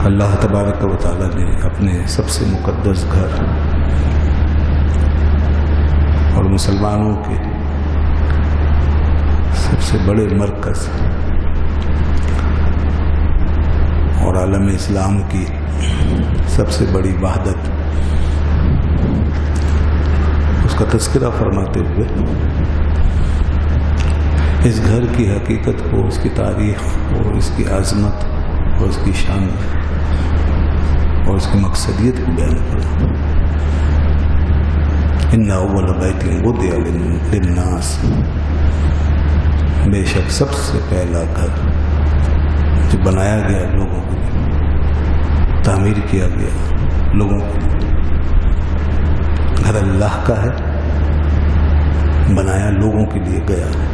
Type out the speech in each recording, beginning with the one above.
اللہ تبارک و تعالی نے اپنے سب سے مقدس گھر اور مسلمانوں کے سب سے بڑے مرکز اور عالم اسلام کی سب سے بڑی وحدت، اس کا تذکرہ فرماتے ہوئے اس گھر کی حقیقت کو، اس کی تاریخ اور اس کی عظمت اور اس کی شان اور اس کی مقصدیت کو بیان کرا۔ ان اول بیت وضع للناس، بے شک سب سے پہلا گھر جو بنایا گیا لوگوں کے لیے، تعمیر کیا گیا لوگوں کے لیے، گھر اللہ کا ہے، بنایا لوگوں کے لیے گیا ہے۔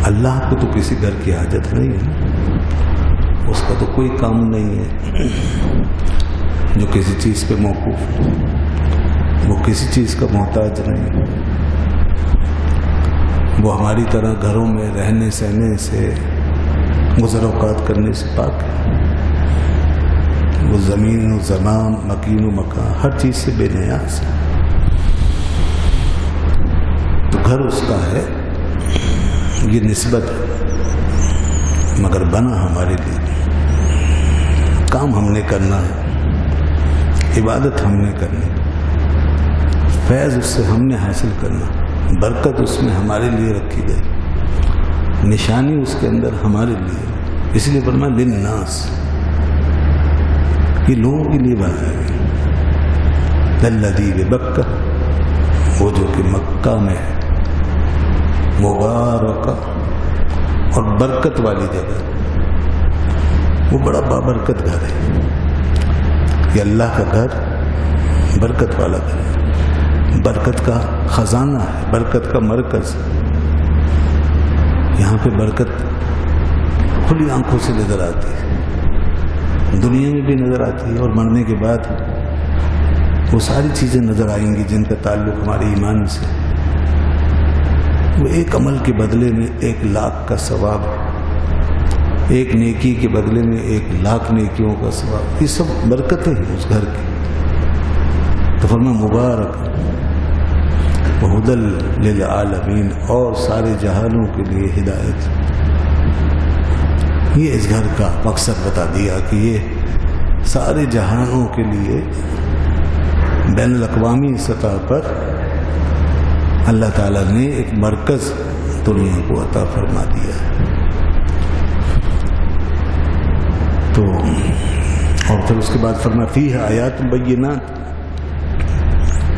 اللہ کو تو کسی گھر کی حاجت نہیں ہے، اس کا تو کوئی کام نہیں ہے جو کسی چیز پہ موقوف ہو، وہ کسی چیز کا محتاج نہیں، وہ ہماری طرح گھروں میں رہنے سہنے سے، گزر اوقات کرنے سے پاک ہے۔ وہ زمین و زمان، مکین و مکان، ہر چیز سے بے نیاز ہے، تو گھر اس کا ہے، یہ نسبت ہے، مگر بنا ہمارے لیے، کام ہم نے کرنا ہے، عبادت ہم نے کرنی، فیض اس سے ہم نے حاصل کرنا، برکت اس میں ہمارے لیے رکھی گئی، نشانی اس کے اندر ہمارے لیے، اس لیے فرمایا للناس، یہ لوگوں کے لیے بنایا گیا۔ الذی ببکہ، وہ جو کہ مکہ میں ہے، مبارکہ اور برکت والی جگہ، وہ بڑا بابرکت گھر ہے، یہ اللہ کا گھر برکت والا گھر ہے، برکت کا خزانہ ہے، برکت کا مرکز، یہاں پہ برکت کھلی آنکھوں سے نظر آتی ہے، دنیا میں بھی نظر آتی ہے، اور مرنے کے بعد وہ ساری چیزیں نظر آئیں گی جن کا تعلق ہمارے ایمان سے، وہ ایک عمل کے بدلے میں 1,00,000 کا ثواب، ایک نیکی کے بدلے میں 1,00,000 نیکیوں کا ثواب، یہ سب برکتیں ہیں اس گھر کی۔ تو فرمایا مبارک وہدل للعالمین، اور سارے جہانوں کے لیے ہدایت۔ یہ اس گھر کا مقصد بتا دیا کہ یہ سارے جہانوں کے لیے بین الاقوامی سطح پر اللہ تعالیٰ نے ایک مرکز دنیا کو عطا فرما دیا ہے۔ تو اور پھر اس کے بعد فرمایا فیہ آیات بینات،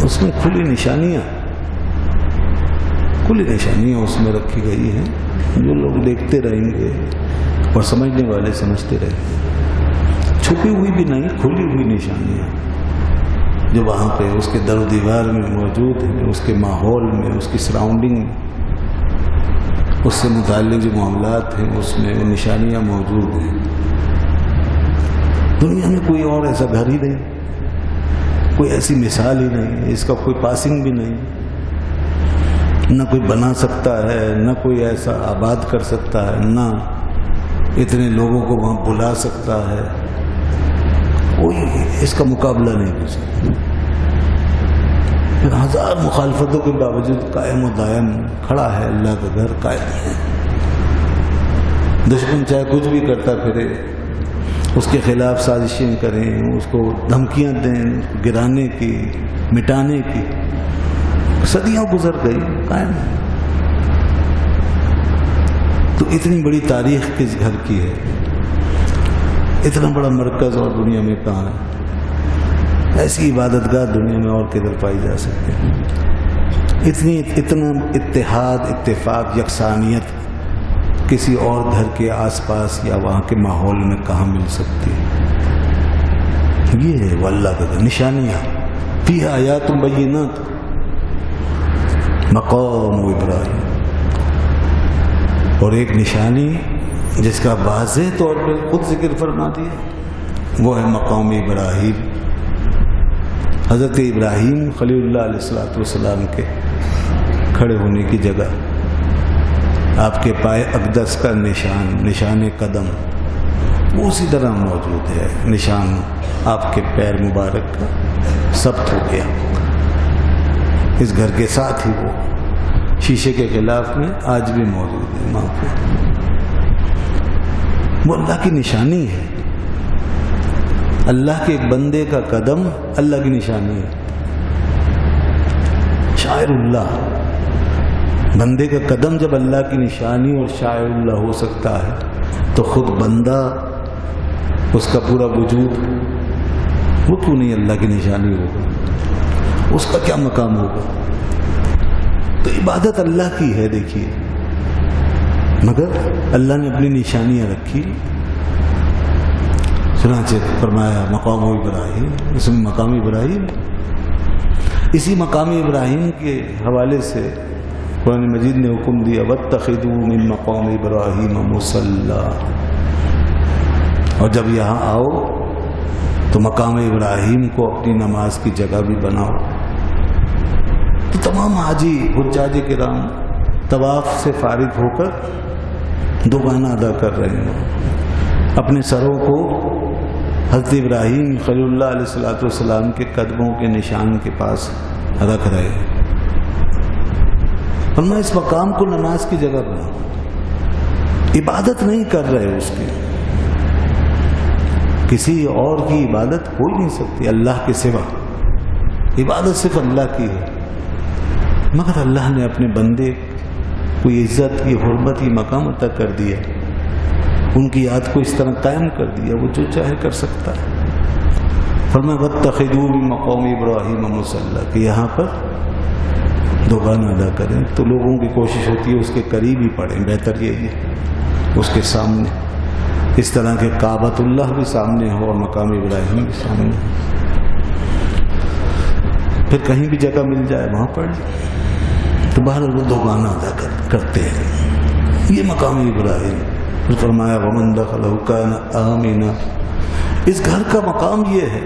اس میں کھلی نشانیاں اس میں رکھی گئی ہیں، جو لوگ دیکھتے رہیں گے اور سمجھنے والے سمجھتے رہیں گے، چھپی ہوئی بھی نہیں، کھلی ہوئی نشانیاں جو وہاں پہ اس کے در و دیوار میں موجود ہیں، اس کے ماحول میں، اس کی سراؤنڈنگ میں، اس سے متعلق جو معاملات ہیں اس میں وہ نشانیاں موجود ہیں۔ دنیا میں کوئی اور ایسا گھر ہی نہیں، کوئی ایسی مثال ہی نہیں، اس کا کوئی پاسنگ بھی نہیں، نہ کوئی بنا سکتا ہے، نہ کوئی ایسا آباد کر سکتا ہے، نہ اتنے لوگوں کو وہاں بلا سکتا ہے، کوئی اس کا مقابلہ نہیں ہو سکتا۔ پھر 1000 مخالفتوں کے باوجود قائم و دائم کھڑا ہے اللہ کا گھر، قائم ہے۔ دشمن چاہے کچھ بھی کرتا پھرے، اس کے خلاف سازشیں کریں، اس کو دھمکیاں دیں، گرانے کی، مٹانے کی، صدیاں گزر گئی، قائم ہے۔ تو اتنی بڑی تاریخ کس گھر کی ہے، اتنا بڑا مرکز اور دنیا میں کہاں ہے؟ ایسی عبادت گاہ دنیا میں اور کدھر پائی جا سکتی ہے؟ اتنا اتحاد، اتفاق، یکسانیت کسی اور گھر کے آس پاس یا وہاں کے ماحول میں کہاں مل سکتی ہے؟ یہ ہے وہ اللہ کا گھر، نشانیاں فیہ آیات بینات، مقام ابراہیم، اور ایک نشانی جس کا واضح طور پہ خود ذکر فرما دیا، وہ ہے مقام ابراہیم، حضرت ابراہیم خلیل اللہ علیہ السلام کے کھڑے ہونے کی جگہ، آپ کے پائے اقدس کا نشان قدم، وہ اسی طرح موجود ہے. نشان آپ کے پیر مبارک کا ثبت ہو گیا اس گھر کے ساتھ ہی. وہ شیشے کے خلاف میں آج بھی موجود ہے وہاں پہ. وہ اللہ کی نشانی ہے. اللہ کے ایک بندے کا قدم اللہ کی نشانی ہے. شاعر اللہ، بندے کا قدم جب اللہ کی نشانی اور شاعر اللہ ہو سکتا ہے تو خود بندہ، اس کا پورا وجود، وہ کیوں نہیں اللہ کی نشانی ہوگا؟ اس کا کیا مقام ہوگا؟ تو عبادت اللہ کی ہے. دیکھیے، مگر اللہ نے اپنی نشانیاں رکھی. چنانچہ فرمایا مقام ابراہیم، اس میں مقام ابراہیم، اسی مقام ابراہیم کے حوالے سے قرآن مجید نے حکم دیا واتخذوا من مقام ابراہیم مصلی. اور جب یہاں آؤ تو مقام ابراہیم کو اپنی نماز کی جگہ بھی بناؤ. تو تمام حاجی حجاج کرام طواف سے فارغ ہو کر دوگانہ ادا کر رہے ہیں. اپنے سروں کو حضرت ابراہیم خلیل اللہ علیہ السلام کے قدموں کے نشان کے پاس رکھ رہے ہیں. فرمایا اس مقام کو نماز کی جگہ بناؤ. عبادت نہیں کر رہے اس کی، کسی اور کی عبادت ہو ہی نہیں سکتی اللہ کے سوا. عبادت صرف اللہ کی ہے. مگر اللہ نے اپنے بندے کو یہ عزت، یہ حرمت، یہ مقام عطا کر دیا. ان کی یاد کو اس طرح قائم کر دیا، وہ جو چاہے کر سکتا ہے. فرمایا واتخذوا من مقام ابراہیم مصلی، کہ یہاں پر دوگانہ ادا کریں. تو لوگوں کی کوشش ہوتی ہے اس کے قریب ہی پڑھیں. بہتر یہ ہے اس کے سامنے، اس طرح کے کعبۃ اللہ بھی سامنے ہو اور مقام ابراہیم بھی سامنے ہو. پھر کہیں بھی جگہ مل جائے وہاں پڑھ لیں. تو باہر وہ دوگانہ ادا کرتے ہیں. یہ مقام ابراہیم. پھر فرمایا ومن دخلہ کان آمنا. اس گھر کا مقام یہ ہے،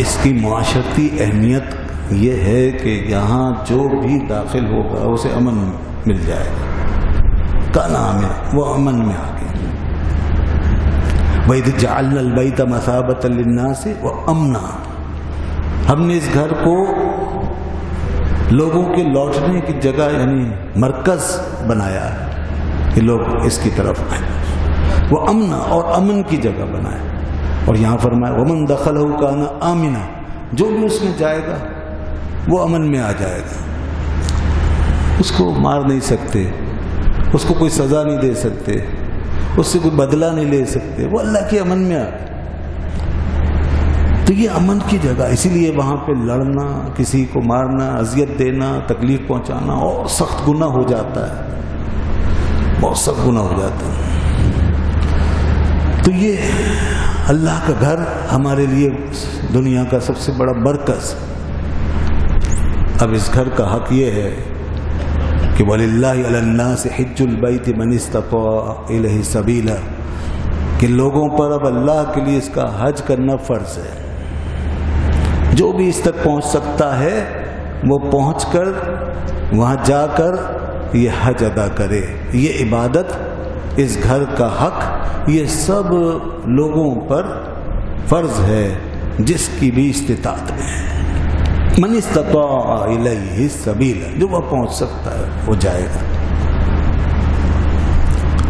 اس کی معاشرتی اہمیت یہ ہے کہ یہاں جو بھی داخل ہوگا اسے امن مل جائے گا. کان آمنا، وہ امن میں آ گئے. وَإِذْ جَعَلْنَا الْبَيْتَ مَثَابَةً لِلنَّاسِ وَأَمْنًا. ہم نے اس گھر کو لوگوں کے لوٹنے کی جگہ یعنی مرکز بنایا ہے کہ لوگ اس کی طرف آئیں. وہ امن اور امن کی جگہ بنایا. اور یہاں فرمایا ومن دخلہ کان آمنا، جو بھی اس میں جائے گا وہ امن میں آ جائے گا. اس کو مار نہیں سکتے، اس کو کوئی سزا نہیں دے سکتے، اس سے کوئی بدلہ نہیں لے سکتے. وہ اللہ کے امن میں آ گئے. تو یہ امن کی جگہ، اسی لیے وہاں پہ لڑنا، کسی کو مارنا، اذیت دینا، تکلیف پہنچانا اور سخت گناہ ہو جاتا ہے. بہت سخت گناہ ہو جاتا ہے. تو یہ اللہ کا گھر ہمارے لیے دنیا کا سب سے بڑا مرکز. اب اس گھر کا حق یہ ہے کہ وَلِلَّهِ عَلَى النَّاسِ حِجُّ الْبَيْتِ مَنِ اسْتَطَاعَ إِلَيْهِ سَبِيلًا، کہ لوگوں پر اب اللہ کے لیے اس کا حج کرنا فرض ہے. جو بھی اس تک پہنچ سکتا ہے وہ پہنچ کر وہاں جا کر یہ حج ادا کرے. یہ عبادت، اس گھر کا حق، یہ سب لوگوں پر فرض ہے جس کی بھی استطاعت میں ہے. من استطاع الیہ سبیلا، جو وہ پہنچ سکتا ہے وہ جائے گا.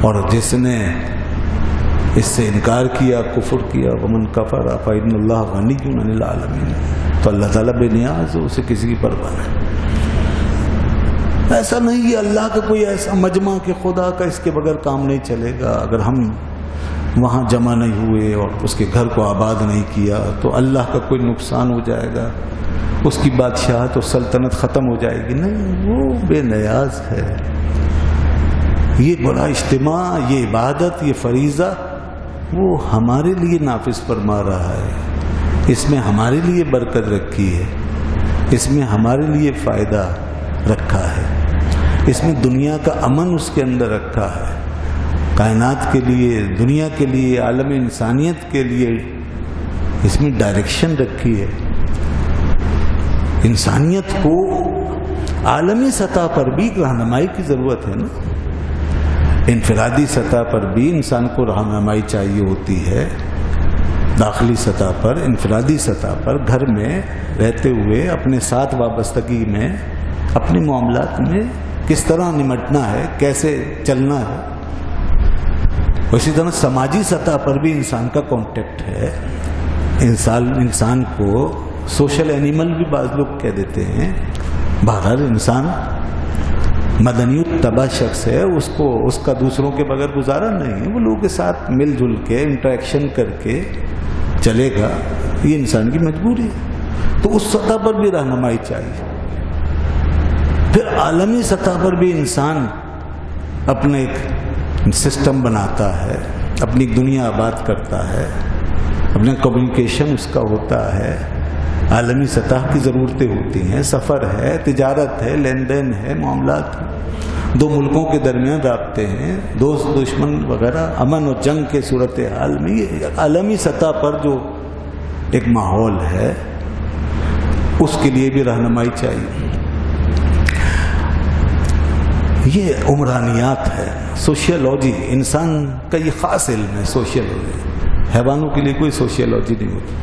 اور جس نے اس سے انکار کیا، کفر کیا، ومن کفر فإن اللہ غنی عن العالمین، تو اللہ تعالیٰ بے نیاز ہے، اسے کسی کی پرواہ نہیں. ایسا نہیں ہے اللہ کا کوئی ایسا مجمع کہ خدا کا اس کے بغیر کام نہیں چلے گا. اگر ہم وہاں جمع نہیں ہوئے اور اس کے گھر کو آباد نہیں کیا تو اللہ کا کوئی نقصان ہو جائے گا، اس کی بادشاہت اور سلطنت ختم ہو جائے گی. نہیں، وہ بے نیاز ہے. یہ بڑا اجتماع، یہ عبادت، یہ فریضہ وہ ہمارے لیے نافذ فرما رہا ہے. اس میں ہمارے لیے برکت رکھی ہے، اس میں ہمارے لیے فائدہ رکھا ہے، اس میں دنیا کا امن اس کے اندر رکھا ہے. کائنات کے لیے، دنیا کے لیے، عالم انسانیت کے لیے اس میں ڈائریکشن رکھی ہے. انسانیت کو عالمی سطح پر بھی رہنمائی کی ضرورت ہے نا. انفرادی سطح پر بھی انسان کو رہنمائی چاہیے ہوتی ہے، داخلی سطح پر، انفرادی سطح پر، گھر میں رہتے ہوئے اپنے ساتھ وابستگی میں، اپنے معاملات میں کس طرح نمٹنا ہے، کیسے چلنا ہے۔ اسی طرح سماجی سطح پر بھی انسان کا کانٹیکٹ ہے۔ انسان کو سوشل اینیمل بھی بعض لوگ کہہ دیتے ہیں۔ بہرحال انسان مدنی طبع شخص ہے، اس کا دوسروں کے بغیر گزارا نہیں ہے، وہ لوگوں کے ساتھ مل جل کے انٹریکشن کر کے چلے گا، یہ انسان کی مجبوری ہے۔ تو اس سطح پر بھی رہنمائی چاہیے۔ پھر عالمی سطح پر بھی انسان اپنا ایک سسٹم بناتا ہے، اپنی دنیا آباد کرتا ہے، اپنا کمیونیکیشن اس کا ہوتا ہے، عالمی سطح کی ضرورتیں ہوتی ہیں، سفر ہے، تجارت ہے، لین دین ہے، معاملات ہیں، دو ملکوں کے درمیان رابطے ہیں، دوست دشمن وغیرہ، امن اور جنگ کے صورتحال میں یہ عالمی سطح پر جو ایک ماحول ہے اس کے لیے بھی رہنمائی چاہیے۔ یہ عمرانیات ہے، سوشیولوجی، انسان کا یہ خاص علم ہے سوشیولوجی، حیوانوں کے لیے کوئی سوشیولوجی نہیں ہوتی۔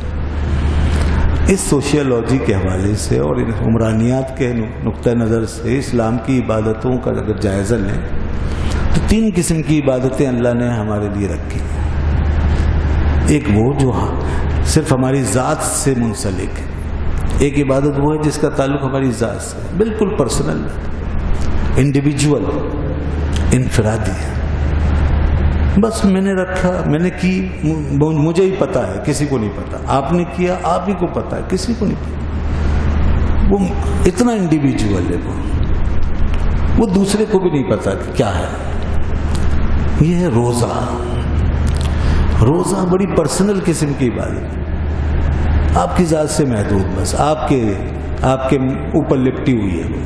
اس سوشیولوجی کے حوالے سے اور عمرانیات کے نقطہ نظر سے اسلام کی عبادتوں کا اگر جائزہ لیں تو 3 قسم کی عبادتیں اللہ نے ہمارے لیے رکھی۔ ایک وہ جو صرف ہماری ذات سے منسلک ہے، ایک عبادت وہ ہے جس کا تعلق ہماری ذات سے بالکل پرسنل، انڈیویجول، انفرادی ہے۔ بس میں نے رکھا، میں نے کی، مجھے ہی پتا ہے، کسی کو نہیں پتا، آپ نے کیا، آپ ہی کو پتا ہے، کسی کو نہیں پتا۔ وہ اتنا انڈیویجول ہے، وہ دوسرے کو بھی نہیں پتا کہ کیا ہے۔ یہ ہے روزہ۔ روزہ بڑی پرسنل قسم کی عبادت، آپ کی ذات سے محدود، بس آپ کے اوپر لپٹی ہوئی ہے،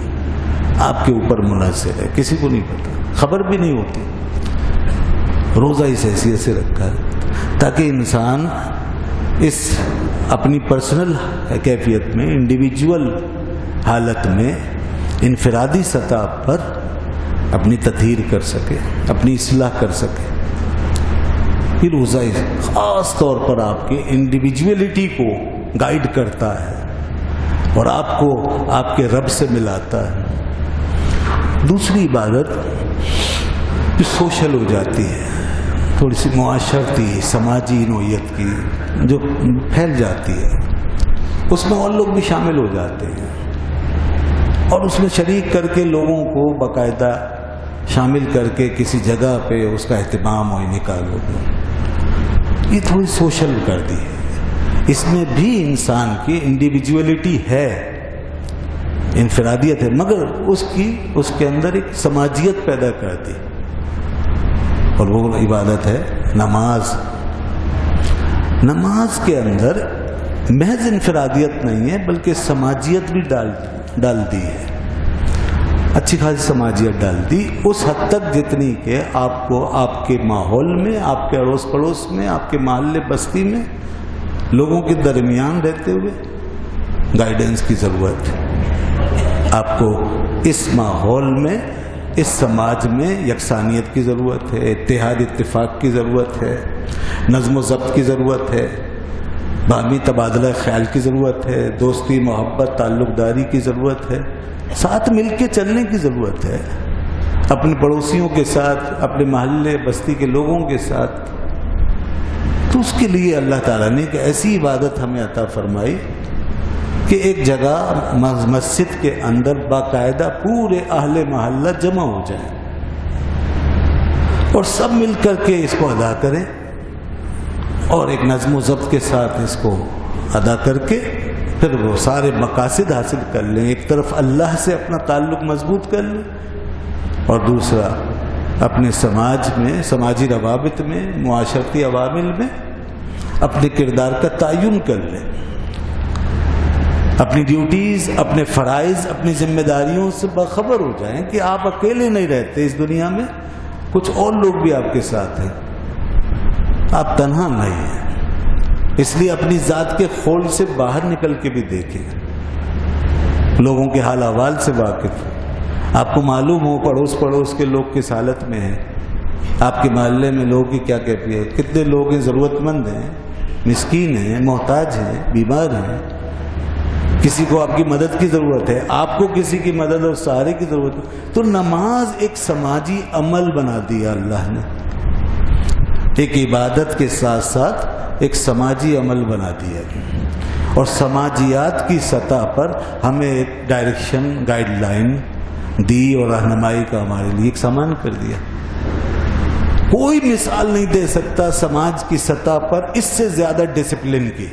آپ کے اوپر منحصر ہے، کسی کو نہیں پتا، خبر بھی نہیں ہوتی۔ روزہ اس حیثیت سے رکھا ہے تاکہ انسان اس اپنی پرسنل کیفیت میں، انڈیویجول حالت میں، انفرادی سطح پر اپنی تطہیر کر سکے، اپنی اصلاح کر سکے۔ یہ روزہ خاص طور پر آپ کی انڈیویجولیٹی کو گائیڈ کرتا ہے اور آپ کو آپ کے رب سے ملاتا ہے۔ دوسری عبادت جو سوشل ہو جاتی ہے، تھوڑی سی معاشرتی، سماجی نوعیت کی، جو پھیل جاتی ہے، اس میں اور لوگ بھی شامل ہو جاتے ہیں اور اس میں شریک کر کے لوگوں کو باقاعدہ شامل کر کے کسی جگہ پہ اس کا اہتمام اور انعقاد ہوگا، یہ تھوڑی سوشل کر دی ہے۔ اس میں بھی انسان کی انڈیویجولیٹی ہے، انفرادیت ہے، مگر اس کے اندر ایک سماجیت پیدا کر دی، اور وہ عبادت ہے نماز۔ نماز کے اندر محض انفرادیت نہیں ہے بلکہ سماجیت بھی ڈال دی ہے، اچھی خاصی سماجیت ڈال دی، اس حد تک جتنی کہ آپ کو آپ کے ماحول میں، آپ کے اڑوس پڑوس میں، آپ کے محلے بستی میں لوگوں کے درمیان رہتے ہوئے گائیڈنس کی ضرورت ہے۔ آپ کو اس ماحول میں، اس سماج میں یکسانیت کی ضرورت ہے، اتحاد اتفاق کی ضرورت ہے، نظم و ضبط کی ضرورت ہے، باہمی تبادلہ خیال کی ضرورت ہے، دوستی، محبت، تعلق داری کی ضرورت ہے، ساتھ مل کے چلنے کی ضرورت ہے، اپنے پڑوسیوں کے ساتھ، اپنے محلے بستی کے لوگوں کے ساتھ۔ تو اس کے لیے اللہ تعالیٰ نے ایک ایسی عبادت ہمیں عطا فرمائی کہ ایک جگہ مسجد کے اندر باقاعدہ پورے اہل محلہ جمع ہو جائیں اور سب مل کر کے اس کو ادا کریں، اور ایک نظم و ضبط کے ساتھ اس کو ادا کر کے پھر وہ سارے مقاصد حاصل کر لیں۔ ایک طرف اللہ سے اپنا تعلق مضبوط کر لیں، اور دوسرا اپنے سماج میں، سماجی روابط میں، معاشرتی عوامل میں اپنے کردار کا تعین کر لیں، اپنی ڈیوٹیز، اپنے فرائض، اپنی ذمہ داریوں سے باخبر ہو جائیں کہ آپ اکیلے نہیں رہتے اس دنیا میں، کچھ اور لوگ بھی آپ کے ساتھ ہیں، آپ تنہا نہیں ہیں۔ اس لیے اپنی ذات کے خول سے باہر نکل کے بھی دیکھیں، لوگوں کے حال احوال سے واقف ہو، آپ کو معلوم ہو پڑوس کے لوگ کس حالت میں ہیں، آپ کے محلے میں لوگوں کی کیا کیفیت؟ کتنے لوگ ہیں ضرورت مند ہیں، مسکین ہیں، محتاج ہیں، بیمار ہیں، کسی کو آپ کی مدد کی ضرورت ہے، آپ کو کسی کی مدد اور سہارے کی ضرورت ہے. تو نماز ایک سماجی عمل بنا دیا اللہ نے، ایک عبادت کے ساتھ ساتھ ایک سماجی عمل بنا دیا، اور سماجیات کی سطح پر ہمیں ایک ڈائریکشن، گائیڈ لائن دی اور رہنمائی کا ہمارے لیے ایک سامان کر دیا. کوئی مثال نہیں دے سکتا سماج کی سطح پر اس سے زیادہ ڈسپلن کی،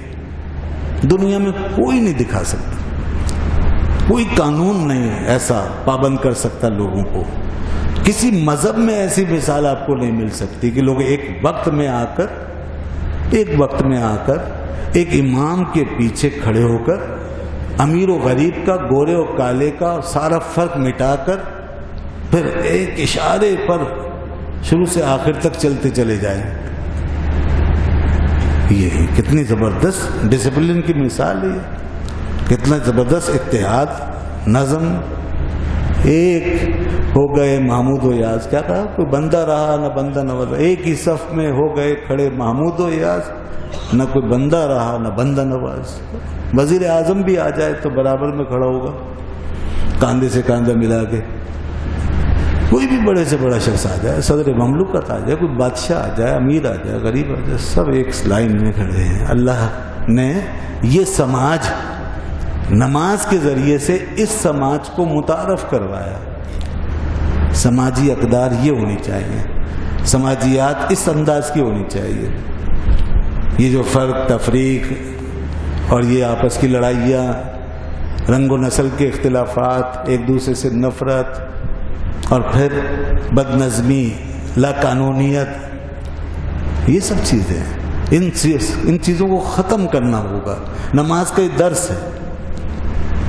دنیا میں کوئی نہیں دکھا سکتا، کوئی قانون نہیں ایسا پابند کر سکتا لوگوں کو. کسی مذہب میں ایسی مثال آپ کو نہیں مل سکتی کہ لوگ ایک وقت میں آ کر ایک امام کے پیچھے کھڑے ہو کر امیر و غریب کا، گورے و کالے کا سارا فرق مٹا کر پھر ایک اشارے پر شروع سے آخر تک چلتے چلے جائیں. یہ کتنی زبردست ڈسپلن کی مثال ہے، کتنا زبردست اتحاد، نظم. ایک ہو گئے محمود و یاز، کیا کہا؟ کوئی بندہ رہا نہ بندہ نواز. ایک ہی صف میں ہو گئے کھڑے محمود و یاز، نہ کوئی بندہ رہا نہ بندہ نواز. وزیر اعظم بھی آ جائے تو برابر میں کھڑا ہوگا، کاندھے سے کاندھا ملا کے. کوئی بھی بڑے سے بڑا شخص آ جائے، صدر مملکت آ جائے، کوئی بادشاہ آ جائے، امیر آ جائے، غریب آ جائے، سب ایک لائن میں کھڑے ہیں. اللہ نے یہ سماج نماز کے ذریعے سے اس سماج کو متعارف کروایا. سماجی اقدار یہ ہونی چاہیے، سماجیات اس انداز کی ہونی چاہیے. یہ جو فرق، تفریق اور یہ آپس کی لڑائیاں، رنگ و نسل کے اختلافات، ایک دوسرے سے نفرت اور پھر بد نظمی، لا قانونیت، یہ سب چیزیں ان چیزوں کو ختم کرنا ہوگا. نماز کا یہ درس ہے،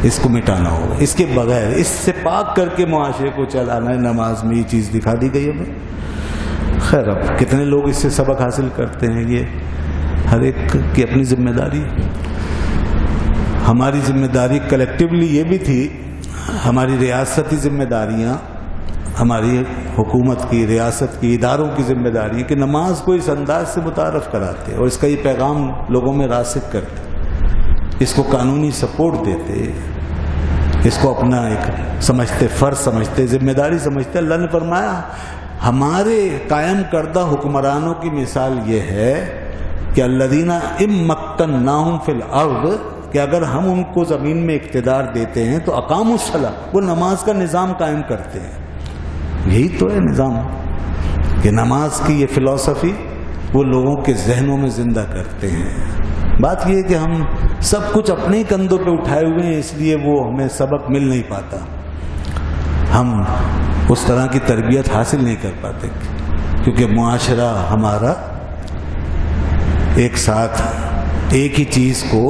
اس کو مٹانا ہوگا. اس کے بغیر، اس سے پاک کر کے معاشرے کو چلانا ہے. نماز میں یہ چیز دکھا دی گئی ہمیں. خیر، اب کتنے لوگ اس سے سبق حاصل کرتے ہیں، یہ ہر ایک کی اپنی ذمہ داری. ہماری ذمہ داری کلیکٹیولی یہ بھی تھی، ہماری ریاستی ذمہ داریاں، ہماری حکومت کی، ریاست کی، اداروں کی ذمہ داری ہے کہ نماز کو اس انداز سے متعارف کراتے اور اس کا یہ پیغام لوگوں میں راسخ کرتے، اس کو قانونی سپورٹ دیتے، اس کو اپنا ایک سمجھتے، فرض سمجھتے، ذمہ داری سمجھتے. اللہ نے فرمایا ہمارے قائم کردہ حکمرانوں کی مثال یہ ہے کہ الذین ان مکناہم فی الارض، کہ اگر ہم ان کو زمین میں اقتدار دیتے ہیں تو اقاموا الصلاۃ، وہ نماز کا نظام قائم کرتے ہیں. یہی تو ہے نظام، کہ نماز کی یہ فلسفی وہ لوگوں کے ذہنوں میں زندہ کرتے ہیں. بات یہ ہے کہ ہم سب کچھ اپنے ہی کندھوں پہ اٹھائے ہوئے ہیں، اس لیے وہ ہمیں سبق مل نہیں پاتا، ہم اس طرح کی تربیت حاصل نہیں کر پاتے، کیونکہ معاشرہ ہمارا ایک ساتھ ایک ہی چیز کو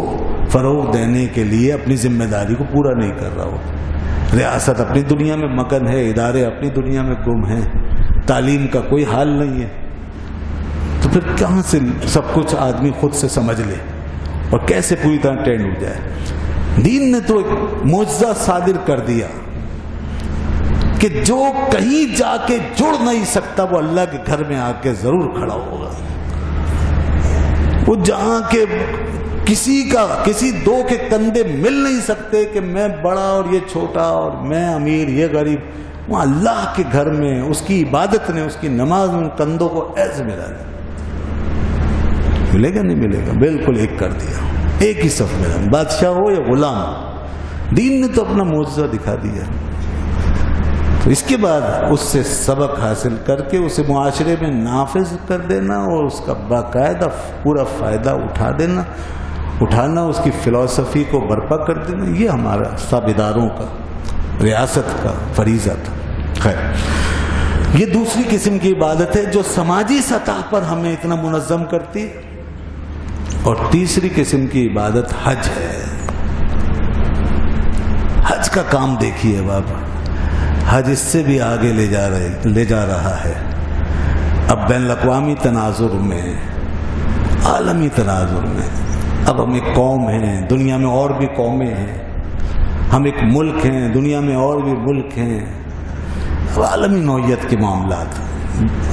فروغ دینے کے لیے اپنی ذمہ داری کو پورا نہیں کر رہا ہو. ریاست اپنی دنیا میں مگن ہے، ادارے اپنی دنیا میں گم ہیں، تعلیم کا کوئی حال نہیں ہے. تو پھر کہاں سے سب کچھ آدمی خود سے سمجھ لے اور کیسے پوری طرح ٹرینڈ ہو جائے؟ دین نے تو ایک معجزہ صادر کر دیا کہ جو کہیں جا کے جڑ نہیں سکتا وہ اللہ کے گھر میں آ کے ضرور کھڑا ہوگا. وہ جہاں کے کسی دو کے کندھے مل نہیں سکتے کہ میں بڑا اور یہ چھوٹا اور میں امیر یہ غریب، وہ اللہ کے گھر میں اس کی عبادت نے، اس کی نماز میں ان کندھوں کو ایسے ملا دیا. ملے گا نہیں ملے گا؟ بالکل ایک کر دیا، ایک ہی صف میں، بادشاہ ہو یا غلام. دین نے تو اپنا معجزہ دکھا دیا. تو اس کے بعد اس سے سبق حاصل کر کے اسے معاشرے میں نافذ کر دینا اور اس کا باقاعدہ پورا فائدہ اٹھانا، اس کی فلسفی کو برپا کر دینا، یہ ہمارا سب اداروں کا، ریاست کا فریضہ تھا. خیر، یہ دوسری قسم کی عبادت ہے جو سماجی سطح پر ہمیں اتنا منظم کرتی ہے. اور تیسری قسم کی عبادت حج ہے. حج کا کام دیکھیے بابا، حج اس سے بھی آگے لے جا رہا ہے. اب بین الاقوامی تناظر میں، عالمی تناظر میں، اب ہم ایک قوم ہیں، دنیا میں اور بھی قومیں ہیں، ہم ایک ملک ہیں، دنیا میں اور بھی ملک ہیں. اب عالمی نوعیت کے معاملات،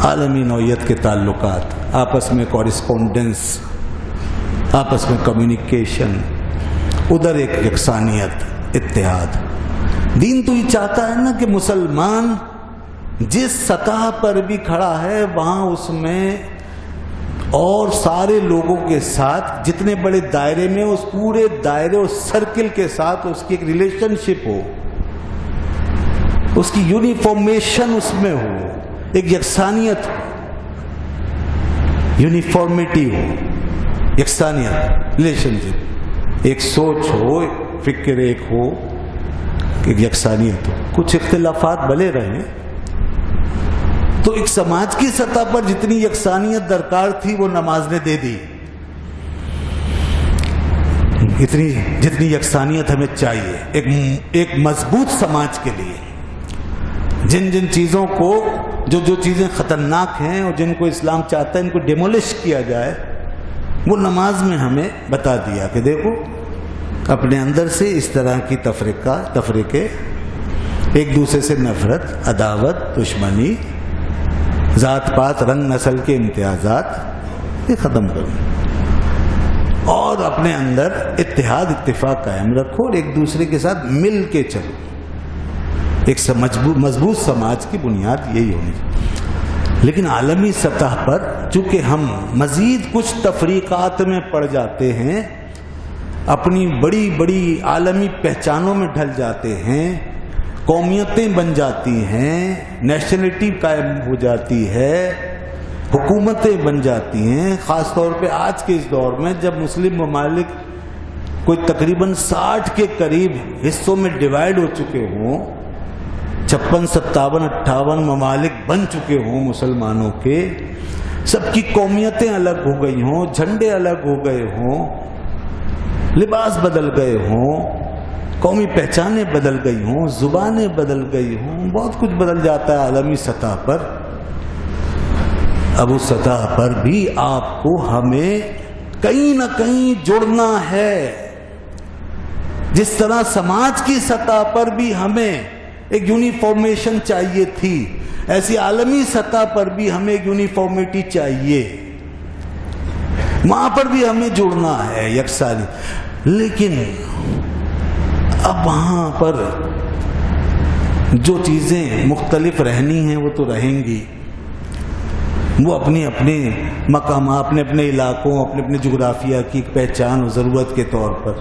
عالمی نوعیت کے تعلقات، آپس میں کورسپونڈنس، آپس میں کمیونیکیشن، ادھر ایک یکسانیت، اتحاد۔ دین تو یہ چاہتا ہے نا کہ مسلمان جس سطح پر بھی کھڑا ہے وہاں اس میں اور سارے لوگوں کے ساتھ جتنے بڑے دائرے میں، اس پورے دائرے اور سرکل کے ساتھ اس کی ایک ریلیشن شپ ہو، اس کی یونیفارمیشن اس میں ہو، ایک یکسانیت ہو، یونیفارمیٹی ہو، یکسانیت، ریلیشن شپ، ایک سوچ ہو، ایک فکر ایک ہو، ایک یکسانیت ہو۔ کچھ اختلافات بھلے رہیں تو ایک سماج کی سطح پر جتنی یکسانیت درکار تھی وہ نماز نے دے دی، جتنی یکسانیت ہمیں چاہیے ایک مضبوط سماج کے لیے۔ جن چیزوں کو جو چیزیں خطرناک ہیں اور جن کو اسلام چاہتا ہے ان کو ڈیمولش کیا جائے، وہ نماز میں ہمیں بتا دیا کہ دیکھو اپنے اندر سے اس طرح کی تفریقے، ایک دوسرے سے نفرت، عداوت، دشمنی، ذات پات، رنگ نسل کے امتیازات، یہ ختم کرو اور اپنے اندر اتحاد اتفاق قائم رکھو اور ایک دوسرے کے ساتھ مل کے چلو۔ ایک مضبوط سماج کی بنیاد یہی ہونی چاہیے۔ لیکن عالمی سطح پر چونکہ ہم مزید کچھ تفریقات میں پڑ جاتے ہیں، اپنی بڑی بڑی عالمی پہچانوں میں ڈھل جاتے ہیں، قومیتیں بن جاتی ہیں، نیشنلٹی قائم ہو جاتی ہے، حکومتیں بن جاتی ہیں۔ خاص طور پہ آج کے اس دور میں جب مسلم ممالک کوئی تقریباً 60 کے قریب حصوں میں ڈیوائیڈ ہو چکے ہوں، 56، 57، 58 ممالک بن چکے ہوں مسلمانوں کے، سب کی قومیتیں الگ ہو گئی ہوں، جھنڈے الگ ہو گئے ہوں، لباس بدل گئے ہوں، قومی پہچانیں بدل گئی ہوں، زبانیں بدل گئی ہوں، بہت کچھ بدل جاتا ہے عالمی سطح پر۔ اب اس سطح پر بھی آپ کو ہمیں کہیں نہ کہیں جڑنا ہے، جس طرح سماج کی سطح پر بھی ہمیں ایک یونیفارمیشن چاہیے تھی، ایسی عالمی سطح پر بھی ہمیں ایک یونیفارمیٹی چاہیے، وہاں پر بھی ہمیں جڑنا ہے یکسانی۔ لیکن اب وہاں پر جو چیزیں مختلف رہنی ہیں وہ تو رہیں گی، وہ اپنے اپنے مقامات، اپنے اپنے علاقوں، اپنے اپنے جغرافیہ کی پہچان اور ضرورت کے طور پر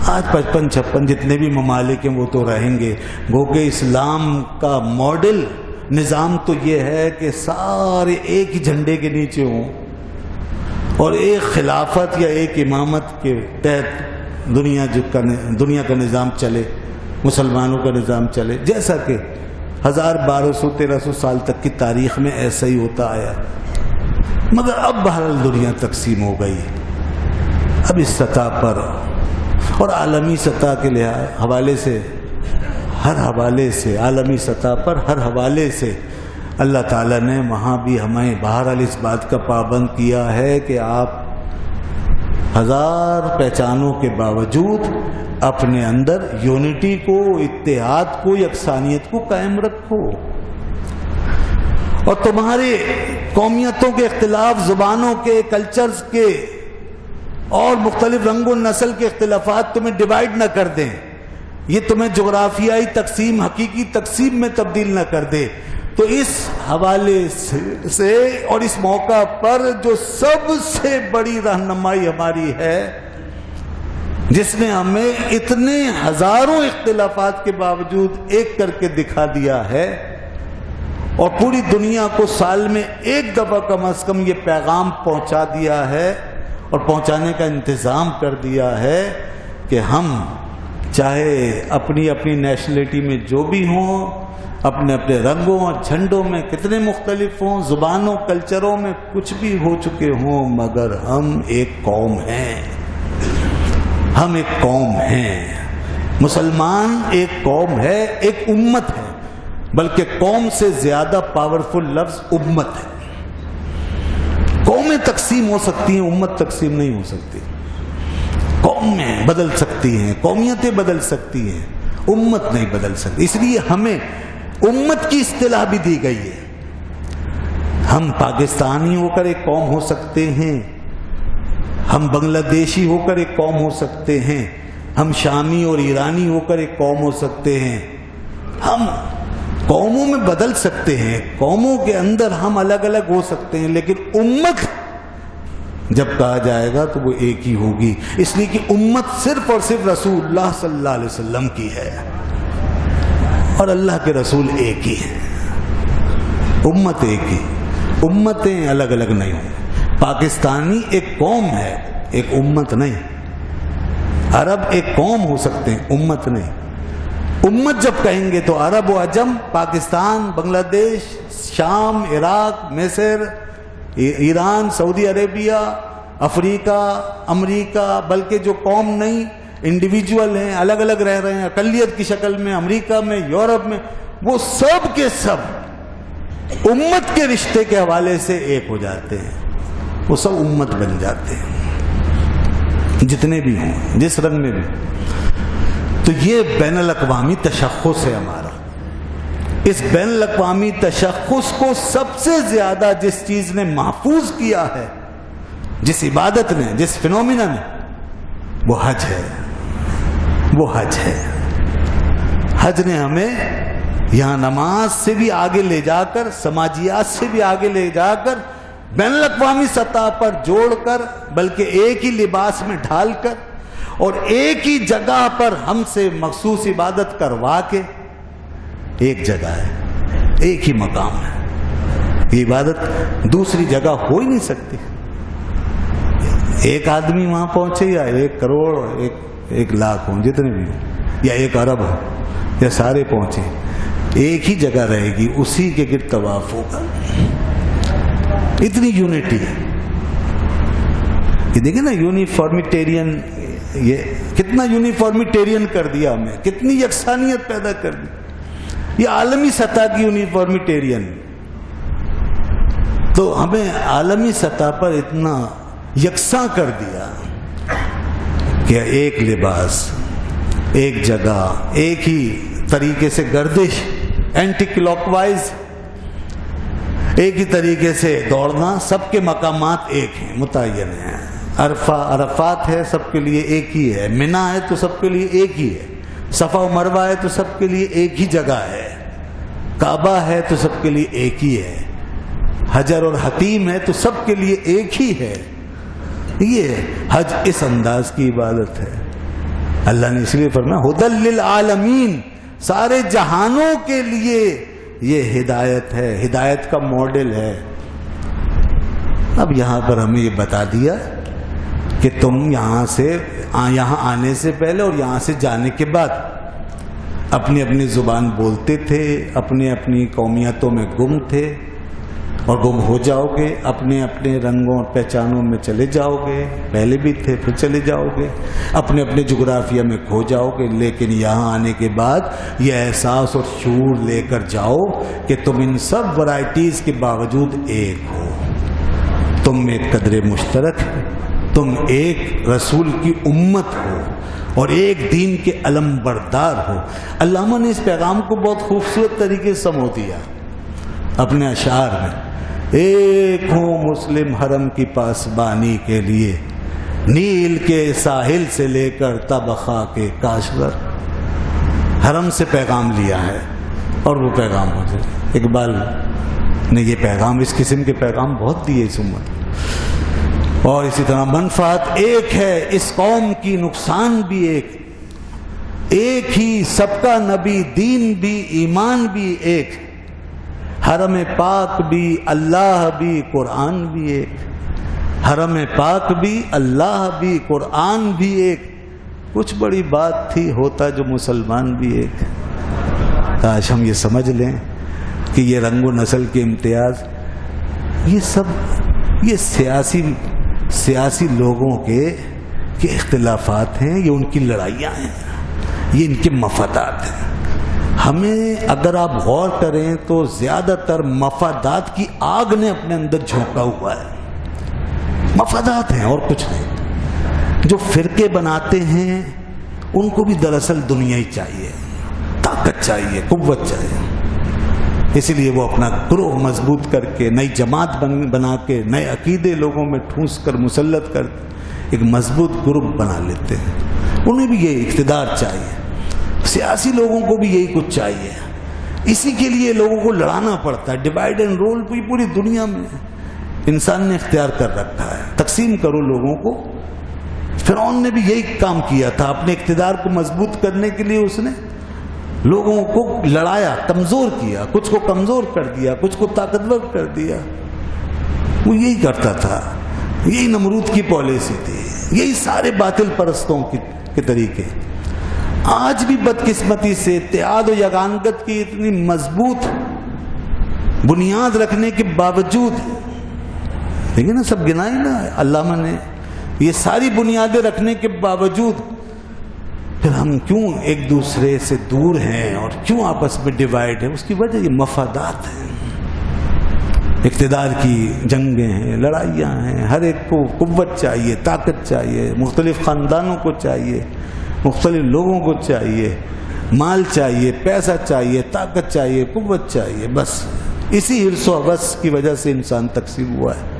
آج 55، 56 جتنے بھی ممالک ہیں وہ تو رہیں گے۔ گو کہ اسلام کا ماڈل نظام تو یہ ہے کہ سارے ایک ہی جھنڈے کے نیچے ہوں اور ایک خلافت یا ایک امامت کے تحت دنیا کا نظام چلے، مسلمانوں کا نظام چلے، جیسا کہ 1200 1300 سال تک کی تاریخ میں ایسا ہی ہوتا آیا۔ مگر اب بہرحال دنیا تقسیم ہو گئی، اب اس سطح پر اور عالمی سطح کے حوالے سے، ہر حوالے سے، عالمی سطح پر ہر حوالے سے اللہ تعالیٰ نے وہاں بھی ہمیں بہرحال اس بات کا پابند کیا ہے کہ آپ 1000 پہچانوں کے باوجود اپنے اندر یونٹی کو، اتحاد کو، یکسانیت کو قائم رکھو، اور تمہارے قومیتوں کے اختلاف، زبانوں کے، کلچرز کے اور مختلف رنگ و نسل کے اختلافات تمہیں ڈیوائیڈ نہ کر دیں، یہ تمہیں جغرافیائی تقسیم، حقیقی تقسیم میں تبدیل نہ کر دے۔ تو اس حوالے سے اور اس موقع پر جو سب سے بڑی رہنمائی ہماری ہے، جس نے ہمیں اتنے ہزاروں اختلافات کے باوجود ایک کر کے دکھا دیا ہے اور پوری دنیا کو سال میں ایک دفعہ کم از کم یہ پیغام پہنچا دیا ہے اور پہنچانے کا انتظام کر دیا ہے کہ ہم چاہے اپنی اپنی نیشنلٹی میں جو بھی ہوں، اپنے اپنے رنگوں اور جھنڈوں میں کتنے مختلف ہوں، زبانوں، کلچروں میں کچھ بھی ہو چکے ہوں، مگر ہم ایک قوم ہیں، ہم ایک قوم ہیں۔ مسلمان ایک قوم ہے، ایک امت ہے، بلکہ قوم سے زیادہ پاورفل لفظ امت ہے۔ قومیں تقسیم ہو سکتی ہیں، امت تقسیم نہیں ہو سکتی۔ قومیں بدل سکتی ہیں، قومیتیں بدل سکتی ہیں، امت نہیں بدل سکتی۔ اس لیے ہمیں امت کی اصطلاح بھی دی گئی ہے ہم پاکستانی ہو کر ایک قوم ہو سکتے ہیں، ہم بنگلہ دیشی ہو کر ایک قوم ہو سکتے ہیں، ہم شامی اور ایرانی ہو کر ایک قوم ہو سکتے ہیں، ہم قوموں میں بدل سکتے ہیں، قوموں کے اندر ہم الگ الگ ہو سکتے ہیں، لیکن امت جب کہا جائے گا تو وہ ایک ہی ہوگی، اس لیے کہ امت صرف اور صرف رسول اللہ صلی اللہ علیہ وسلم کی ہے، اور اللہ کے رسول ایک ہی ہیں، امت ایک ہی، امتیں الگ الگ نہیں ہوں۔ پاکستانی ایک قوم ہے، ایک امت نہیں۔ عرب ایک قوم ہو سکتے ہیں، امت نہیں۔ امت جب کہیں گے تو عرب و عجم، پاکستان، بنگلہ دیش، شام، عراق، مصر، ایران، سعودی عربیہ، افریقہ، امریکہ، بلکہ جو قوم نہیں، انڈیویجول ہیں، الگ الگ رہ رہے ہیں اقلیت کی شکل میں، امریکہ میں، یورپ میں، وہ سب کے سب امت کے رشتے کے حوالے سے ایک ہو جاتے ہیں، وہ سب امت بن جاتے ہیں، جتنے بھی ہوں، جس رنگ میں بھی۔ تو یہ بین الاقوامی تشخص ہے ہمارا۔ اس بین الاقوامی تشخص کو سب سے زیادہ جس چیز نے محفوظ کیا ہے، جس عبادت نے، جس فنومینا نے، وہ حج ہے، وہ حج ہے۔ حج نے ہمیں یہاں نماز سے بھی آگے لے جا کر، سماجیات سے بھی آگے لے جا کر، بین الاقوامی سطح پر جوڑ کر، بلکہ ایک ہی لباس میں ڈھال کر اور ایک ہی جگہ پر ہم سے مخصوص عبادت کروا کے، ایک جگہ ہے، ایک ہی مقام ہے، یہ عبادت دوسری جگہ ہو ہی نہیں سکتی۔ ایک آدمی وہاں پہنچے یا 1 کروڑ، 1 لاکھ ہوں، جتنے بھی ہوں، یا 1 ارب ہو، یا سارے پہنچے، ایک ہی جگہ رہے گی، اسی کے گرد طواف ہوگا۔ اتنی یونٹی ہے۔ یہ دیکھیں نا یونیفارمیٹیرین، یہ کتنا یونیفارمیٹیرین کر دیا ہمیں، کتنی یکسانیت پیدا کر دی، یہ عالمی سطح کی یونیفارمیٹیرین۔ تو ہمیں عالمی سطح پر اتنا یکساں کر دیا کہ ایک لباس، ایک جگہ، ایک ہی طریقے سے گردش، اینٹی کلاک وائز، ایک ہی طریقے سے دوڑنا، سب کے مقامات ایک ہیں، متعین ہیں۔ عرفات ہے سب کے لیے ایک ہی ہے، منی ہے تو سب کے لیے ایک ہی ہے، صفا و مروہ ہے تو سب کے لیے ایک ہی جگہ ہے، کعبہ ہے تو سب کے لیے ایک ہی ہے، حجر اور حتیم ہے تو سب کے لیے ایک ہی ہے۔ یہ حج اس انداز کی عبادت ہے۔ اللہ نے اس لیے فرمایا ھدی للعالمین، سارے جہانوں کے لیے یہ ہدایت ہے، ہدایت کا ماڈل ہے۔ اب یہاں پر ہمیں یہ بتا دیا کہ تم یہاں آنے سے پہلے اور یہاں سے جانے کے بعد اپنی اپنی زبان بولتے تھے، اپنی اپنی قومیتوں میں گم تھے اور گم ہو جاؤ گے، اپنے اپنے رنگوں اور پہچانوں میں چلے جاؤ گے، پہلے بھی تھے پھر چلے جاؤ گے، اپنے اپنے جغرافیہ میں کھو جاؤ گے، لیکن یہاں آنے کے بعد یہ احساس اور شعور لے کر جاؤ کہ تم ان سب ورائٹیز کے باوجود ایک ہو، تم میں ایک قدر مشترک ہے، تم ایک رسول کی امت ہو اور ایک دین کے علم بردار ہو۔ علامہ نے اس پیغام کو بہت خوبصورت طریقے سے سمو دیا اپنے اشعار میں، ایک ہوں مسلم حرم کی پاسبانی کے لیے، نیل کے ساحل سے لے کر تبخا کے کاشور۔ حرم سے پیغام لیا ہے اور وہ پیغام ہو جائے۔ اقبال نے یہ پیغام، اس قسم کے پیغام بہت دیے اس امت۔ اور اسی طرح منفعت ایک ہے اس قوم کی، نقصان بھی ایک ہی، سب کا نبی، دین بھی، ایمان بھی ایک، حرم پاک بھی، اللہ بھی، قرآن بھی ایک، حرم پاک بھی، اللہ بھی، قرآن بھی ایک۔ کچھ بڑی بات تھی، ہوتا جو مسلمان بھی ایک۔ کاش ہم یہ سمجھ لیں کہ یہ رنگ و نسل کے امتیاز، یہ سب یہ سیاسی لوگوں کے اختلافات ہیں، یہ ان کی لڑائیاں ہیں، یہ ان کے مفادات ہیں۔ ہمیں اگر آپ غور کریں تو زیادہ تر مفادات کی آگ نے اپنے اندر جھونکا ہوا ہے، مفادات ہیں اور کچھ نہیں۔ جو فرقے بناتے ہیں ان کو بھی دراصل دنیا ہی چاہیے، طاقت چاہیے، قوت چاہیے۔ اسی لیے وہ اپنا گروہ مضبوط کر کے نئی جماعت بنا کے نئے عقیدے لوگوں میں ٹھونس کر مسلط کر ایک مضبوط گروپ بنا لیتے ہیں. انہیں بھی یہ اقتدار چاہیے, سیاسی لوگوں کو بھی یہی کچھ چاہیے. اسی کے لیے لوگوں کو لڑانا پڑتا ہے. ڈیوائڈ اینڈ رول پوری دنیا میں انسان نے اختیار کر رکھا ہے. تقسیم کرو لوگوں کو. فرعون نے بھی یہی کام کیا تھا. اپنے اقتدار کو مضبوط کرنے کے لیے اس نے لوگوں کو لڑایا, کمزور کیا, کچھ کو کمزور کر دیا, کچھ کو طاقتور کر دیا. وہ یہی کرتا تھا. یہی نمرود کی پالیسی تھی. یہی سارے باطل پرستوں کے طریقے. آج بھی بدقسمتی سے اتحاد و یگانگت کی اتنی مضبوط بنیاد رکھنے کے باوجود, دیکھیں نا سب گنائے نا علامہ نے, یہ ساری بنیادیں رکھنے کے باوجود پھر ہم کیوں ایک دوسرے سے دور ہیں اور کیوں آپس میں ڈیوائڈ ہے؟ اس کی وجہ یہ مفادات ہیں, اقتدار کی جنگیں ہیں, لڑائیاں ہیں. ہر ایک کو قوت چاہیے, طاقت چاہیے, مختلف خاندانوں کو چاہیے, مختلف لوگوں کو چاہیے, مال چاہیے, پیسہ چاہیے, طاقت چاہیے, قوت چاہیے. بس اسی حرص و حوث کی وجہ سے انسان تقسیم ہوا ہے.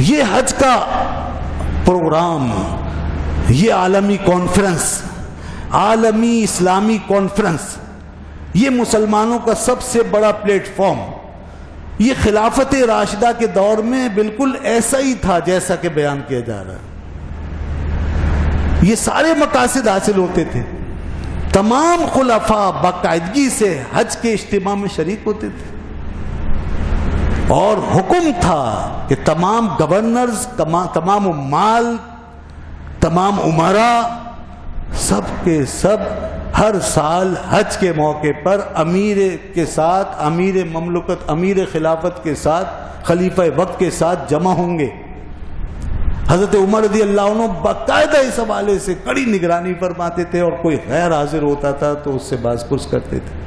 یہ حج کا پروگرام, یہ عالمی کانفرنس, عالمی اسلامی کانفرنس, یہ مسلمانوں کا سب سے بڑا پلیٹ فارم, یہ خلافت راشدہ کے دور میں بالکل ایسا ہی تھا جیسا کہ بیان کیا جا رہا ہے. یہ سارے مقاصد حاصل ہوتے تھے. تمام خلفاء باقاعدگی سے حج کے اجتماع میں شریک ہوتے تھے, اور حکم تھا کہ تمام گورنرز, تمام مال, تمام امراء, سب کے سب ہر سال حج کے موقع پر امیر کے ساتھ, امیر مملکت, امیر خلافت کے ساتھ, خلیفہ وقت کے ساتھ جمع ہوں گے. حضرت عمر رضی اللہ عنہ باقاعدہ اس حوالے سے کڑی نگرانی فرماتے تھے, اور کوئی غیر حاضر ہوتا تھا تو اس سے باز پرس کرتے تھے.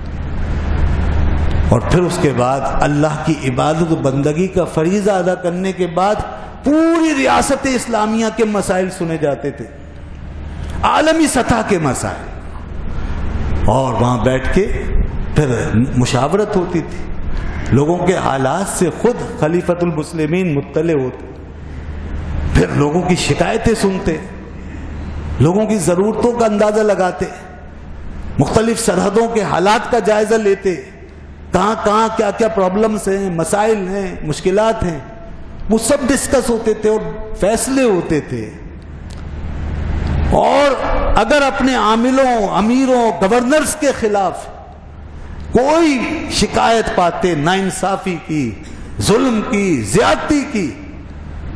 اور پھر اس کے بعد اللہ کی عبادت و بندگی کا فریضہ ادا کرنے کے بعد پوری ریاست اسلامیہ کے مسائل سنے جاتے تھے, عالمی سطح کے مسائل, اور وہاں بیٹھ کے پھر مشاورت ہوتی تھی. لوگوں کے حالات سے خود خلیفۃ المسلمین مطلع ہوتے, پھر لوگوں کی شکایتیں سنتے, لوگوں کی ضرورتوں کا اندازہ لگاتے, مختلف سرحدوں کے حالات کا جائزہ لیتے, کہاں کہاں کیا کیا پرابلمز ہیں, مسائل ہیں, مشکلات ہیں, وہ سب ڈسکس ہوتے تھے اور فیصلے ہوتے تھے. اور اگر اپنے عاملوں, امیروں, گورنرز کے خلاف کوئی شکایت پاتے ناانصافی کی, ظلم کی, زیادتی کی,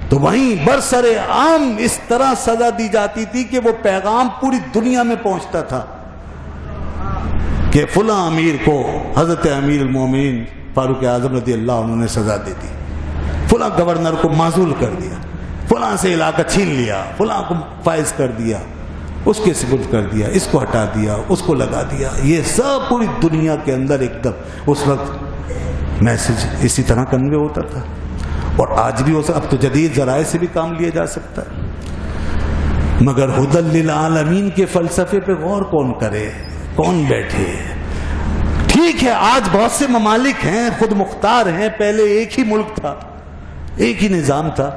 تو وہیں برسر عام اس طرح سزا دی جاتی تھی کہ وہ پیغام پوری دنیا میں پہنچتا تھا کہ فلاں امیر کو حضرت امیر المومنین فاروق اعظم رضی اللہ عنہ نے سزا دے دی, فلاں گورنر کو معزول کر دیا, فلاں سے علاقہ چھین لیا, فلاں کو فائز کر دیا, اس کے سپرد کر دیا, اس کو ہٹا دیا, اس کو لگا دیا. یہ سب پوری دنیا کے اندر ایک دم اس وقت میسج اسی طرح کنوے ہوتا تھا. اور آج بھی ہو سکتا, اب تو جدید ذرائع سے بھی کام لیا جا سکتا ہے. مگر ہدی للعالمین کے فلسفے پہ غور کون کرے, کون بیٹھے؟ ٹھیک ہے آج بہت سے ممالک ہیں, خود مختار ہیں, پہلے ایک ہی ملک تھا, ایک ہی نظام تھا.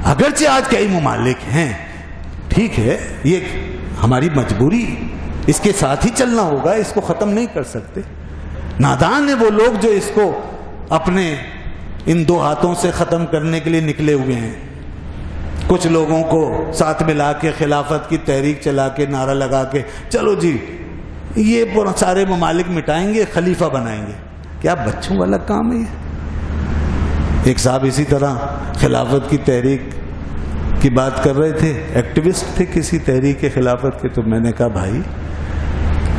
اگرچہ آج کئی ممالک ہیں, ٹھیک ہے, یہ ہماری مجبوری, اس کے ساتھ ہی چلنا ہوگا, اس کو ختم نہیں کر سکتے. نادان ہیں وہ لوگ جو اس کو اپنے ان دو ہاتھوں سے ختم کرنے کے لیے نکلے ہوئے ہیں. کچھ لوگوں کو ساتھ ملا کے خلافت کی تحریک چلا کے, نعرہ لگا کے, چلو جی یہ سارے ممالک مٹائیں گے, خلیفہ بنائیں گے. کیا بچوں والا کام ہے یہ؟ ایک صاحب اسی طرح خلافت کی تحریک کی بات کر رہے تھے, ایکٹیوسٹ تھے کسی تحریک خلافت کے. تو میں نے کہا بھائی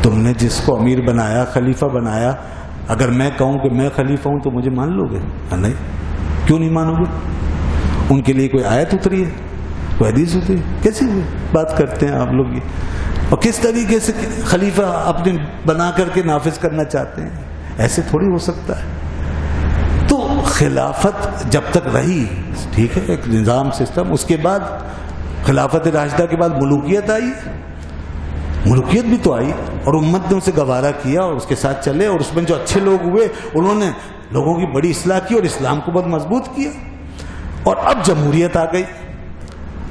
تم نے جس کو امیر بنایا, خلیفہ بنایا, اگر میں کہوں کہ میں خلیفہ ہوں تو مجھے مان لو گے؟ نہیں. کیوں نہیں مانو گے؟ ان کے لیے کوئی آیت اتری ہے, کوئی حدیث اتری ہے؟ کیسی بات کرتے ہیں آپ لوگ یہ؟ اور کس طریقے سے خلیفہ اپنے بنا کر کے نافذ کرنا چاہتے ہیں؟ ایسے تھوڑی ہو سکتا ہے. تو خلافت جب تک رہی, ٹھیک ہے, ایک نظام سسٹم. اس کے بعد خلافت راشدہ کے بعد ملوکیت آئی. ملوکیت بھی تو آئی اور امت نے اسے گوارا کیا اور اس کے ساتھ چلے، اور اس میں جو اچھے لوگ ہوئے انہوں نے لوگوں کی بڑی اصلاح کی اور اسلام کو بہت مضبوط کیا. اور اب جمہوریت آ گئی،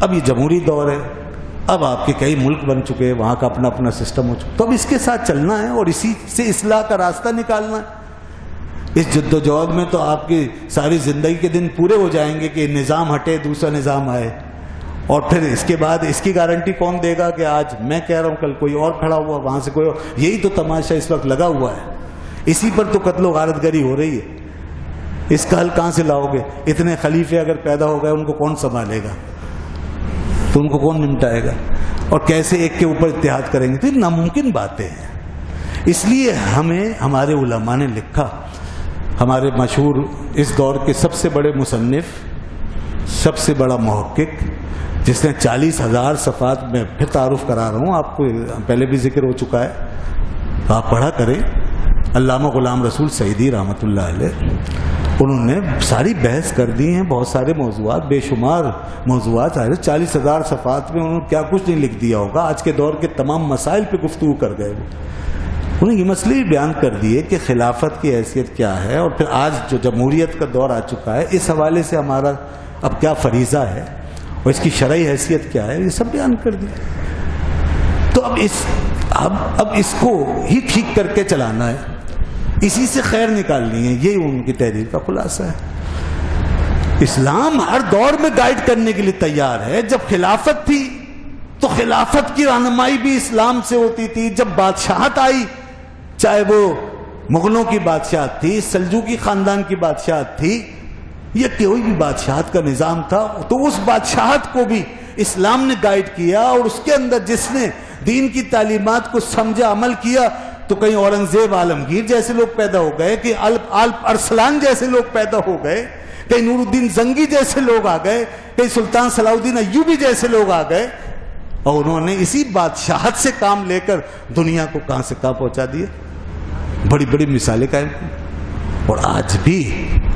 اب یہ جمہوری دور ہے، اب آپ کے کئی ملک بن چکے ہیں، وہاں کا اپنا اپنا سسٹم ہو چکا، تو اب اس کے ساتھ چلنا ہے اور اسی سے اصلاح کا راستہ نکالنا ہے. اس جد و جہد میں تو آپ کی ساری زندگی کے دن پورے ہو جائیں گے کہ نظام ہٹے دوسرا نظام آئے، اور پھر اس کے بعد اس کی گارنٹی کون دے گا کہ آج میں کہہ رہا ہوں کل کوئی اور کھڑا ہوا، وہاں سے کوئی اور. یہی تو تماشا اس وقت لگا ہوا ہے، اسی پر تو قتل و غارت گری ہو رہی ہے. اس کا حل کہاں سے لاؤ گے؟ اتنے خلیفے اگر پیدا ہو گئے ان کو کون سنبھالے گا؟ تو ان کو کون نمٹائے گا؟ اور کیسے ایک کے اوپر اتحاد کریں گے؟ تو یہ ناممکن باتیں ہیں. اس لیے ہمیں ہمارے علماء نے لکھا، ہمارے مشہور اس دور کے سب سے بڑے مصنف، سب سے بڑا محقق، جس نے 40,000 صفحات میں پھر تعارف کرا رہا ہوں آپ کو، پہلے بھی ذکر ہو چکا ہے، آپ پڑھا کریں، علامہ غلام رسول سعیدی رحمۃ اللہ علیہ. انہوں نے ساری بحث کر دی ہیں، بہت سارے موضوعات، بے شمار موضوعات آئے. 40,000 صفحات میں انہوں نے کیا کچھ نہیں لکھ دیا ہوگا، آج کے دور کے تمام مسائل پہ گفتگو کر گئے. انہیں یہ مسئلے بھی بیان کر دیے کہ خلافت کی حیثیت کیا ہے، اور پھر آج جو جمہوریت کا دور آ چکا ہے اس حوالے سے ہمارا اب کیا فریضہ ہے اور اس کی شرعی حیثیت کیا ہے، یہ سب بیان کر دیا. تو اب اس کو ہی ٹھیک کر کے چلانا ہے، اسی سے خیر نکالنی ہے. یہی ان کی تحریر کا خلاصہ ہے. اسلام ہر دور میں گائیڈ کرنے کے لیے تیار ہے. جب خلافت تھی تو خلافت کی رہنمائی بھی اسلام سے ہوتی تھی. جب بادشاہت آئی، چاہے وہ مغلوں کی بادشاہت تھی، سلجوقی خاندان کی بادشاہت تھی، یا کوئی بھی بادشاہت کا نظام تھا، تو اس بادشاہت کو بھی اسلام نے گائیڈ کیا. اور اس کے اندر جس نے دین کی تعلیمات کو سمجھا، عمل کیا، تو کہیں اورنگزیب عالمگیر جیسے لوگ پیدا ہو گئے، کہ الپ ارسلان جیسے لوگ پیدا ہو گئے، کہیں نور الدین زنگی جیسے لوگ آ گئے، کہیں سلطان صلاح الدین ایوبی جیسے لوگ آ گئے، اور انہوں نے اسی بادشاہت سے کام لے کر دنیا کو کہاں سے کہاں پہنچا دیا. بڑی بڑی مثالیں قائم کی. اور آج بھی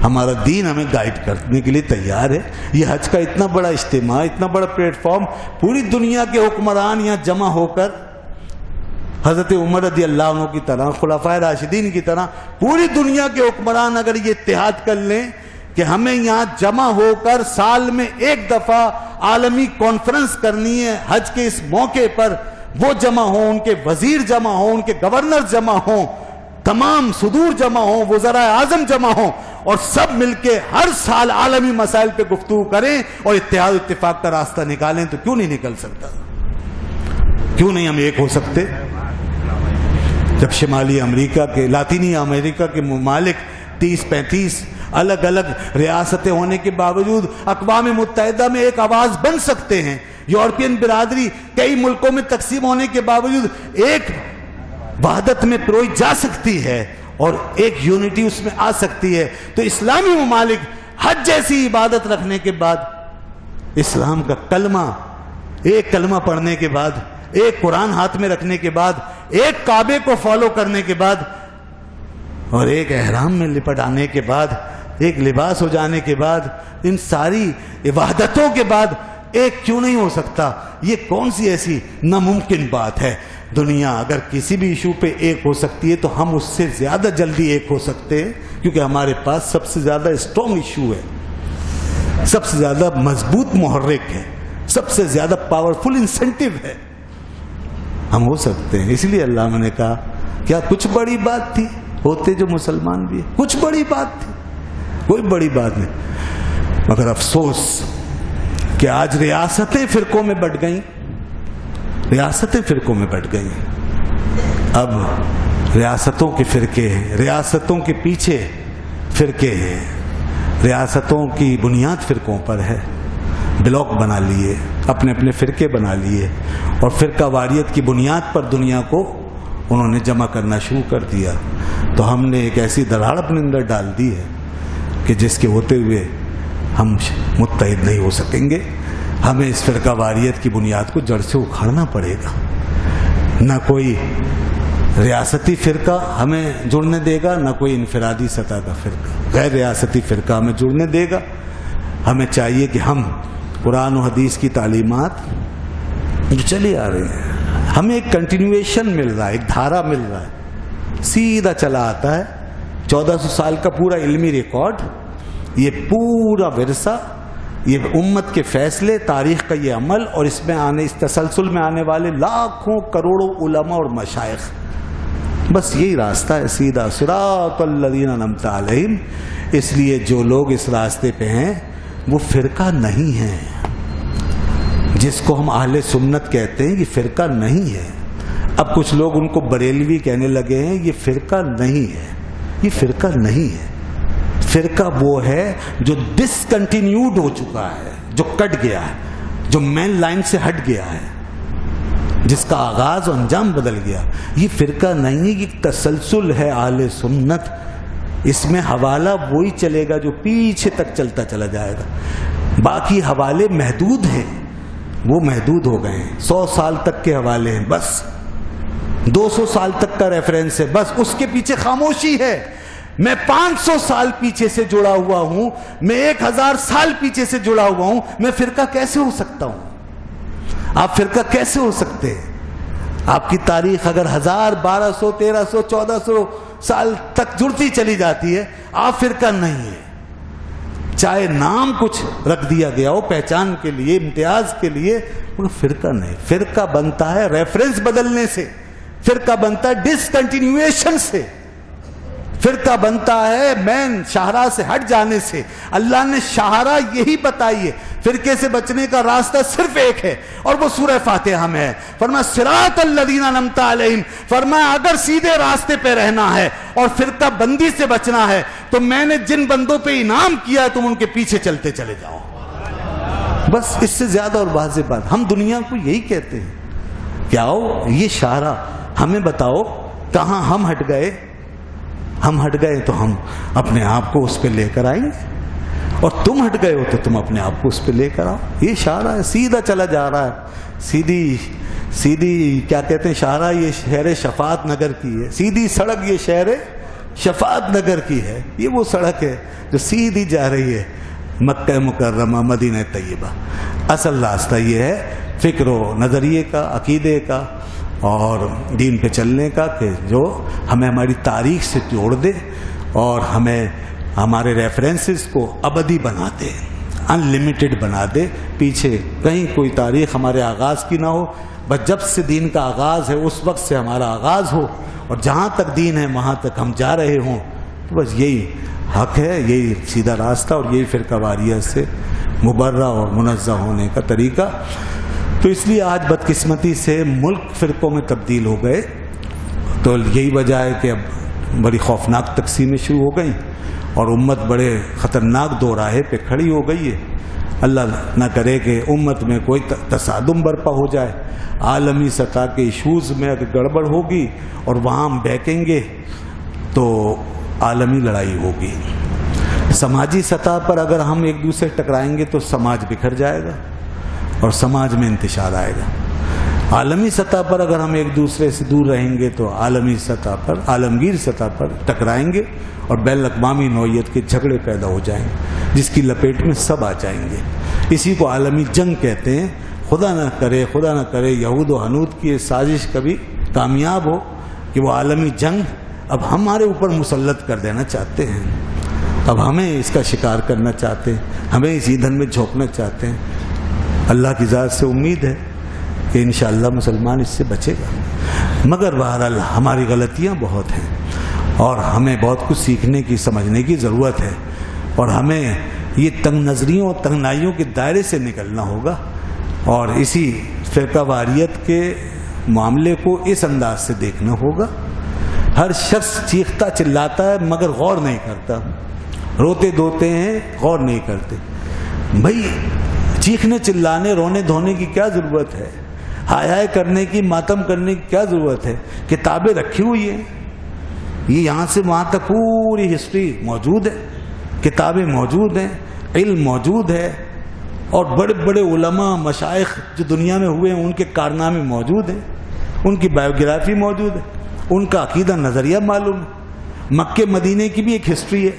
ہمارا دین ہمیں گائیڈ کرنے کے لیے تیار ہے. یہ حج کا اتنا بڑا اجتماع، اتنا بڑا پلیٹ فارم، پوری دنیا کے حکمران یہاں جمع ہو کر، حضرت عمر رضی اللہ عنہ کی طرح، خلفائے راشدین کی طرح پوری دنیا کے حکمران اگر یہ اتحاد کر لیں کہ ہمیں یہاں جمع ہو کر سال میں ایک دفعہ عالمی کانفرنس کرنی ہے حج کے اس موقع پر، وہ جمع ہوں، ان کے وزیر جمع ہوں، ان کے گورنر جمع ہوں، تمام صدور جمع ہوں، وزراء اعظم جمع ہوں، اور سب مل کے ہر سال عالمی مسائل پہ گفتگو کریں اور اتحاد و اتفاق کا راستہ نکالیں، تو کیوں نہیں نکل سکتا؟ کیوں نہیں ہم ایک ہو سکتے؟ جب شمالی امریکہ کے، لاطینی امریکہ کے ممالک 30-35 الگ الگ ریاستیں ہونے کے باوجود اقوام متحدہ میں ایک آواز بن سکتے ہیں، یورپین برادری کئی ملکوں میں تقسیم ہونے کے باوجود ایک وحدت میں پروئی جا سکتی ہے اور ایک یونٹی اس میں آ سکتی ہے، تو اسلامی ممالک حج جیسی عبادت رکھنے کے بعد، اسلام کا کلمہ، ایک کلمہ پڑھنے کے بعد، ایک قرآن ہاتھ میں رکھنے کے بعد، ایک کعبے کو فالو کرنے کے بعد، اور ایک احرام میں لپٹ آنے کے بعد، ایک لباس ہو جانے کے بعد، ان ساری وحدتوں کے بعد ایک کیوں نہیں ہو سکتا؟ یہ کون سی ایسی ناممکن بات ہے؟ دنیا اگر کسی بھی ایشو پہ ایک ہو سکتی ہے تو ہم اس سے زیادہ جلدی ایک ہو سکتے ہیں، کیونکہ ہمارے پاس سب سے زیادہ اسٹرانگ ایشو ہے، سب سے زیادہ مضبوط محرک ہے، سب سے زیادہ پاورفل انسینٹیو ہے. ہم ہو سکتے ہیں. اس لیے اللہ نے کہا کیا کچھ بڑی بات تھی؟ ہوتے جو مسلمان بھی ہیں، کچھ بڑی بات تھی؟ کوئی بڑی بات نہیں. مگر افسوس کہ آج ریاستیں فرقوں میں بٹ گئیں، ریاستیں فرقوں میں بٹ گئیں. اب ریاستوں کے فرقے ہیں، ریاستوں کے پیچھے فرقے ہیں، ریاستوں کی بنیاد فرقوں پر ہے. بلاک بنا لیے، اپنے اپنے فرقے بنا لیے، اور فرقہ واریت کی بنیاد پر دنیا کو انہوں نے جمع کرنا شروع کر دیا. تو ہم نے ایک ایسی دراڑ اپنے اندر ڈال دی ہے کہ جس کے ہوتے ہوئے ہم متحد نہیں ہو سکیں گے. ہمیں اس فرقہ واریت کی بنیاد کو جڑ سے اکھاڑنا پڑے گا. نہ کوئی ریاستی فرقہ ہمیں جڑنے دے گا، نہ کوئی انفرادی سطح کا فرقہ، غیر ریاستی فرقہ ہمیں جڑنے دے گا. ہمیں چاہیے کہ ہم قرآن و حدیث کی تعلیمات جو چلی آ رہی ہیں، ہمیں ایک کنٹینیویشن مل رہا ہے، ایک دھارا مل رہا ہے، سیدھا چلا آتا ہے 1400 سال کا پورا علمی ریکارڈ، یہ پورا ورثہ، یہ امت کے فیصلے، تاریخ کا یہ عمل، اور اس تسلسل میں آنے والے لاکھوں کروڑوں علماء اور مشائخ، بس یہی راستہ ہے سیدھا، صراط الذین انعمت علیہم۔ اس لیے جو لوگ اس راستے پہ ہیں وہ فرقہ نہیں ہیں، جس کو ہم اہل سنت کہتے ہیں یہ فرقہ نہیں ہے۔ اب کچھ لوگ ان کو بریلوی کہنے لگے ہیں، یہ فرقہ نہیں ہے، یہ فرقہ نہیں ہے۔ فرقہ وہ ہے جو ڈسکنٹینیوڈ ہو چکا ہے، جو کٹ گیا ہے، جو مین لائن سے ہٹ گیا ہے، جس کا آغاز و انجام بدل گیا۔ یہ فرقہ نہیں ہے، یہ تسلسل ہے اہل سنت۔ اس میں حوالہ وہی چلے گا جو پیچھے تک چلتا چلا جائے گا، باقی حوالے محدود ہیں، وہ محدود ہو گئے ہیں، 100 سال تک کے حوالے ہیں بس، 200 سال تک کا ریفرنس ہے بس، اس کے پیچھے خاموشی ہے۔ میں 500 سال پیچھے سے جڑا ہوا ہوں، میں 1000 سال پیچھے سے جڑا ہوا ہوں، میں فرقہ کیسے ہو سکتا ہوں؟ آپ فرقہ کیسے ہو سکتے ہیں؟ آپ کی تاریخ اگر 1000 1200 1300 1400 سال تک جڑتی چلی جاتی ہے، آپ فرقہ نہیں ہے۔ چاہے نام کچھ رکھ دیا گیا ہو پہچان کے لیے، امتیاز کے لیے، فرقہ نہیں۔ فرقہ بنتا ہے ریفرنس بدلنے سے، فرقہ بنتا ہے ڈسکنٹینیویشن سے، فرقہ بنتا ہے مین شاہراہ سے ہٹ جانے سے۔ اللہ نے شاہراہ یہی بتائی ہے، فرقے سے بچنے کا راستہ صرف ایک ہے، اور وہ سورہ فاتحہ میں ہے۔ فرمایا صراط الذین انعمت علیہم، فرمایا اگر سیدھے راستے پہ رہنا ہے اور فرقہ بندی سے بچنا ہے تو میں نے جن بندوں پہ انعام کیا ہے تم ان کے پیچھے چلتے چلے جاؤ، بس اس سے زیادہ اور واضح بات۔ ہم دنیا کو یہی کہتے ہیں کہ آؤ یہ شاہراہ ہمیں بتاؤ کہاں ہم ہٹ گئے، ہم ہٹ گئے تو ہم اپنے آپ کو اس پہ لے کر آئیں گے، اور تم ہٹ گئے ہو تو تم اپنے آپ کو اس پہ لے کر آؤ۔ یہ شاہراہ ہے، سیدھا چلا جا رہا ہے، سیدھی کیا کہتے ہیں شاہراہ یہ شہر شفاعت نگر کی ہے، سیدھی سڑک یہ شہر شفاعت نگر کی ہے، یہ وہ سڑک ہے جو سیدھی جا رہی ہے مکہ مکرمہ مدینہ طیبہ۔ اصل راستہ یہ ہے فکر و نظریے کا، عقیدے کا اور دین پہ چلنے کا، کہ جو ہمیں ہماری تاریخ سے جوڑ دے اور ہمیں ہمارے ریفرنسز کو ابدی بنا دے، ان لمیٹڈ بنا دے، پیچھے کہیں کوئی تاریخ ہمارے آغاز کی نہ ہو، بس جب سے دین کا آغاز ہے اس وقت سے ہمارا آغاز ہو، اور جہاں تک دین ہے وہاں تک ہم جا رہے ہوں، تو بس یہی حق ہے، یہی سیدھا راستہ، اور یہی فرقہ واریت سے مبرہ اور منزہ ہونے کا طریقہ۔ تو اس لیے آج بدقسمتی سے ملک فرقوں میں تبدیل ہو گئے، تو یہی وجہ ہے کہ اب بڑی خوفناک تقسیمیں شروع ہو گئیں، اور امت بڑے خطرناک دو راہے پہ کھڑی ہو گئی ہے۔ اللہ نہ کرے کہ امت میں کوئی تصادم برپا ہو جائے، عالمی سطح کے ایشوز میں اگر گڑبڑ ہوگی اور وہاں ہم بہکیں گے تو عالمی لڑائی ہوگی۔ سماجی سطح پر اگر ہم ایک دوسرے ٹکرائیں گے تو سماج بکھر جائے گا اور سماج میں انتشار آئے گا۔ عالمی سطح پر اگر ہم ایک دوسرے سے دور رہیں گے تو عالمی سطح پر، عالمگیر سطح پر ٹکرائیں گے اور بین الاقوامی نوعیت کے جھگڑے پیدا ہو جائیں گے، جس کی لپیٹ میں سب آ جائیں گے۔ اسی کو عالمی جنگ کہتے ہیں۔ خدا نہ کرے یہود و حنود کی یہ سازش کبھی کامیاب ہو کہ وہ عالمی جنگ اب ہمارے اوپر مسلط کر دینا چاہتے ہیں، اب ہمیں اس کا شکار کرنا چاہتے ہیں، ہمیں اس ایندھن میں جھونکنا چاہتے ہیں۔ اللہ کی ذات سے امید ہے کہ انشاءاللہ مسلمان اس سے بچے گا، مگر بہرحال ہماری غلطیاں بہت ہیں اور ہمیں بہت کچھ سیکھنے کی، سمجھنے کی ضرورت ہے، اور ہمیں یہ تنگ نظریوں اور تنگنائیوں کے دائرے سے نکلنا ہوگا، اور اسی فرقہ واریت کے معاملے کو اس انداز سے دیکھنا ہوگا۔ ہر شخص چیختا چلاتا ہے مگر غور نہیں کرتا، روتے دھوتے ہیں غور نہیں کرتے۔ بھائی چیخنے چلانے رونے دھونے کی کیا ضرورت ہے؟ ہائے کرنے کی، ماتم کرنے کی کیا ضرورت ہے؟ کتابیں رکھی ہوئی ہیں، یہ یہاں سے وہاں تک پوری ہسٹری موجود ہے، کتابیں موجود ہیں، علم موجود ہے، اور بڑے بڑے علماء مشائخ جو دنیا میں ہوئے ہیں ان کے کارنامے موجود ہیں، ان کی بایوگرافی موجود ہے، ان کا عقیدہ نظریہ معلوم ہے۔ مکے مدینے کی بھی ایک ہسٹری ہے،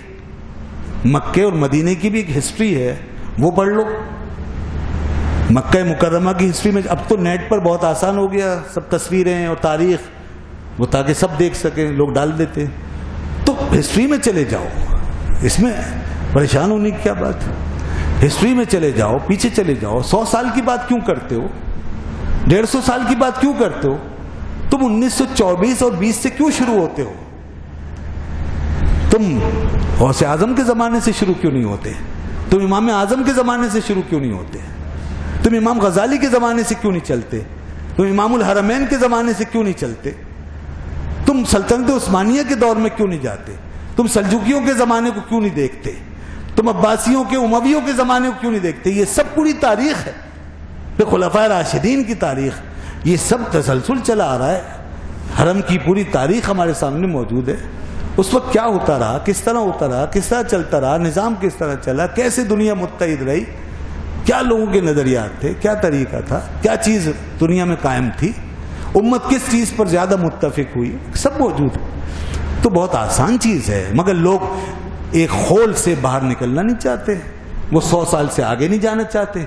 مکے اور مدینے کی بھی ایک ہسٹری ہے، وہ پڑھ لو۔ مکہ مکرمہ کی ہسٹری میں اب تو نیٹ پر بہت آسان ہو گیا، سب تصویریں اور تاریخ وہ تاکہ سب دیکھ سکیں، لوگ ڈال دیتے. تو ہسٹری میں چلے جاؤ، اس میں پریشان ہونے کی کیا بات ہے. ہسٹری میں چلے جاؤ، پیچھے چلے جاؤ. 100 سال کی بات کیوں کرتے ہو؟ 150 سال کی بات کیوں کرتے ہو؟ تم 1924 اور 20 سے کیوں شروع ہوتے ہو؟ تم غوث اعظم کے زمانے سے شروع کیوں نہیں ہوتے؟ تم امام اعظم کے زمانے سے شروع کیوں نہیں ہوتے؟ تم امام غزالی کے زمانے سے کیوں نہیں چلتے؟ تم امام الحرمین کے زمانے سے کیوں نہیں چلتے؟ تم سلطنت عثمانیہ کے دور میں کیوں نہیں جاتے؟ تم سلجوکیوں کے زمانے کو کیوں نہیں دیکھتے؟ تم عباسیوں کے امویوں کے زمانے کو کیوں نہیں دیکھتے؟ یہ سب پوری تاریخ ہے، پھر خلفائے راشدین کی تاریخ، یہ سب تسلسل چلا آ رہا ہے. حرم کی پوری تاریخ ہمارے سامنے موجود ہے. اس وقت کیا ہوتا رہا، کس طرح ہوتا رہا، کس طرح چلتا رہا، نظام کس طرح چلا، کیسے دنیا متحد رہی، کیا لوگوں کے نظریات تھے، کیا طریقہ تھا، کیا چیز دنیا میں قائم تھی، امت کس چیز پر زیادہ متفق ہوئی، سب موجود ہے. تو بہت آسان چیز ہے، مگر لوگ ایک خول سے باہر نکلنا نہیں چاہتے، وہ 100 سال سے آگے نہیں جانا چاہتے.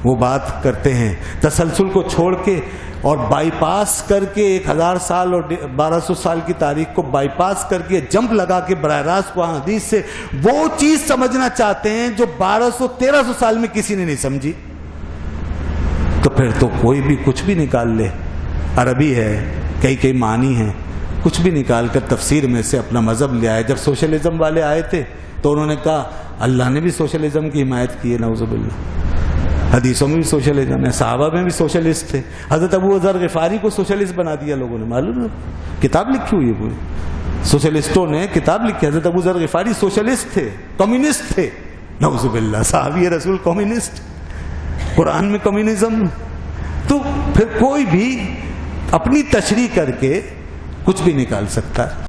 وہ بات کرتے ہیں تسلسل کو چھوڑ کے اور بائی پاس کر کے 1000 سال اور 1200 سال کی تاریخ کو بائی پاس کر کے جمپ لگا کے براہ راست قرآن حدیث سے وہ چیز سمجھنا چاہتے ہیں جو 1200-1300 سال میں کسی نے نہیں سمجھی. تو پھر تو کوئی بھی کچھ بھی نکال لے، عربی ہے، کئی معنی ہیں، کچھ بھی نکال کر تفسیر میں سے اپنا مذہب لے آئے. جب سوشلزم والے آئے تھے تو انہوں نے کہا اللہ نے بھی سوشلزم کی حمایت کی ہے، نعوذ باللہ. حدیثوں میں بھی سوشلزم ہے، صحابہ میں بھی سوشلسٹ تھے. حضرت ابو ذر غفاری کو سوشلسٹ بنا دیا لوگوں نے، معلوم ہے، کتاب لکھی ہوئی ہے پوری. سوشلسٹوں نے کتاب لکھی. حضرت ابو ذر غفاری سوشلسٹ تھے، کمیونسٹ تھے، نعوذ باللہ. صحابی رسول کمیونسٹ، قرآن میں کمیونزم. تو پھر کوئی بھی اپنی تشریح کر کے کچھ بھی نکال سکتا ہے.